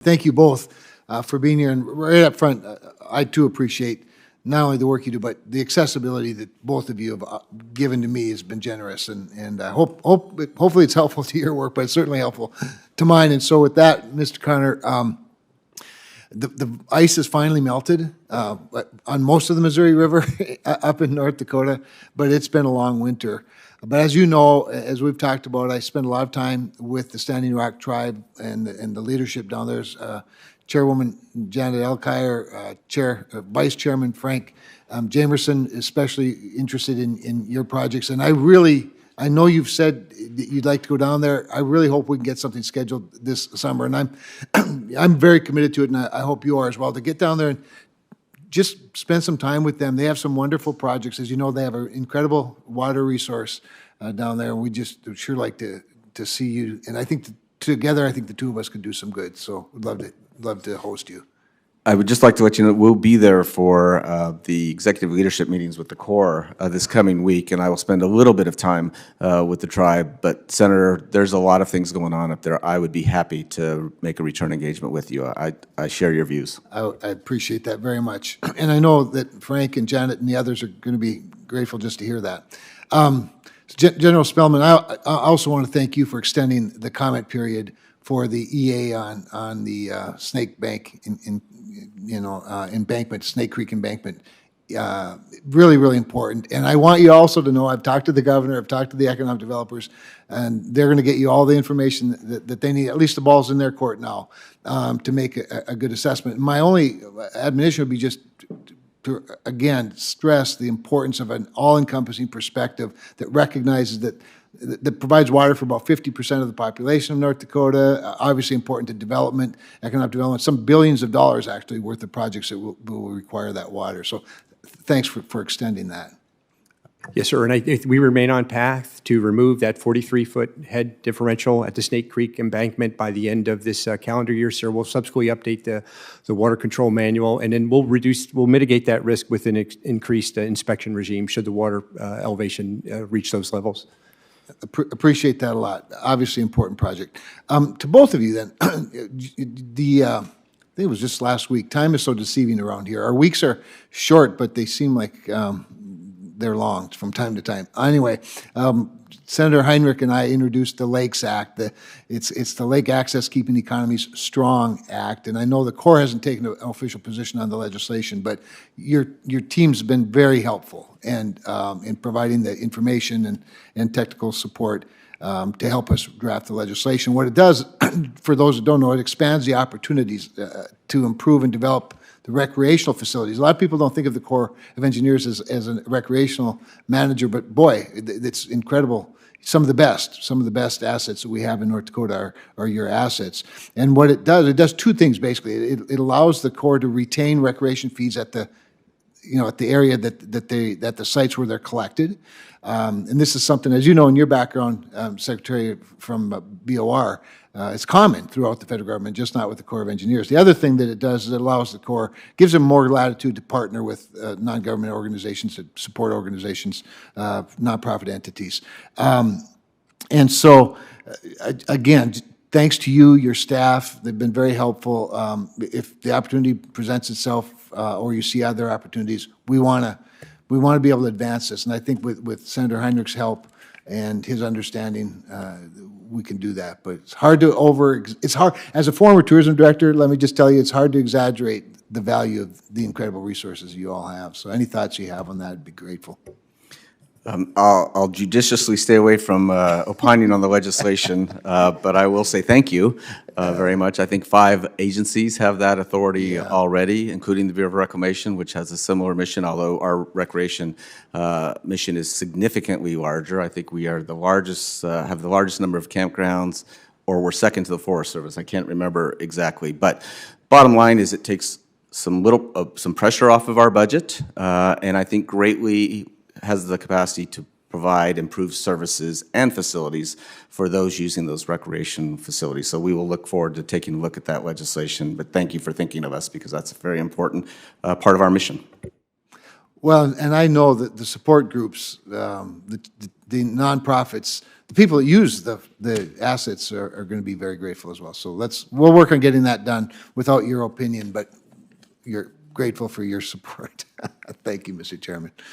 Thank you both for being here. And right up front, I too appreciate not only the work you do, but the accessibility that both of you have given to me has been generous. And I hopefully it's helpful to your work, but it's certainly helpful to mine. And so with that, Mr. Connor, the ice has finally melted on most of the Missouri River up in North Dakota, but it's been a long winter. But as you know, as we've talked about, I spend a lot of time with the Standing Rock tribe and the leadership down there. Chairwoman Janet Elkire, Vice Chairman Frank Jamerson, especially interested in your projects. And I know you've said that you'd like to go down there. I really hope we can get something scheduled this summer. And I'm very committed to it, and I hope you are as well, to get down there and just spend some time with them. They have some wonderful projects. As you know, they have an incredible water resource down there, and we just would sure like to see you. And I think together, I think the two of us could do some good. So we'd love to host you. I would just like to let you know we'll be there for the executive leadership meetings with the Corps this coming week, and I will spend a little bit of time with the tribe. But Senator, there's a lot of things going on up there. I would be happy to make a return engagement with you. I share your views. I appreciate that very much, and I know that Frank and Janet and the others are going to be grateful just to hear that. General Spellman, I also want to thank you for extending the comment period for the EA on the Snake Bank embankment, Snake Creek embankment. Really, really important. And I want you also to know, I've talked to the governor, I've talked to the economic developers, and they're going to get you all the information that they need. At least the ball's in their court now to make a good assessment. My only admonition would be just to, again, stress the importance of an all-encompassing perspective that recognizes that provides water for about 50% of the population of North Dakota, obviously important to development, economic development, some billions of dollars actually worth of projects that will require that water. So thanks for extending that. Yes, sir, and we remain on path to remove that 43-foot head differential at the Snake Creek embankment by the end of this calendar year, sir. We'll subsequently update the water control manual, and then we'll mitigate that risk with an increased inspection regime should the water elevation reach those levels. Appreciate that a lot. Obviously important project. To both of you then, I think it was just last week. Time is so deceiving around here. Our weeks are short, but they seem like they're long from time to time. Anyway, Senator Heinrich and I introduced the Lakes Act. It's the Lake Access Keeping Economies Strong Act, and I know the Corps hasn't taken an official position on the legislation, but your team's been very helpful and in providing the information and technical support to help us draft the legislation. What it does, for those who don't know, it expands the opportunities to improve and develop the recreational facilities. A lot of people don't think of the Corps of Engineers as a recreational manager, but boy, it's incredible. Some of the best assets that we have in North Dakota are your assets. And what it does two things basically. It allows the Corps to retain recreation fees at the area that the sites where they're collected. And this is something, as you know, in your background, Secretary from BOR, it's common throughout the federal government, just not with the Corps of Engineers. The other thing that it does is it allows the Corps, gives them more latitude to partner with non-government organizations, support organizations, nonprofit entities. And so, again, thanks to you, your staff, they've been very helpful. If the opportunity presents itself or you see other opportunities, we want to be able to advance this. And I think with Senator Heinrich's help and his understanding, we can do that. But it's hard it's hard, as a former tourism director, let me just tell you, it's hard to exaggerate the value of the incredible resources you all have. So any thoughts you have on that, I'd be grateful. I'll judiciously stay away from opining on the legislation, but I will say thank you very much. I think 5 agencies have that authority already, including the Bureau of Reclamation, which has a similar mission, although our recreation mission is significantly larger. I think we are the largest, have the largest number of campgrounds, or we're second to the Forest Service. I can't remember exactly, but bottom line is it takes some pressure off of our budget, and I think greatly has the capacity to provide improved services and facilities for those using those recreation facilities. So we will look forward to taking a look at that legislation, but thank you for thinking of us because that's a very important part of our mission. Well, and I know that the support groups, the nonprofits the people that use the assets are going to be very grateful as well. So we'll work on getting that done without your opinion, but you're grateful for your support. Thank you, Mr. Chairman.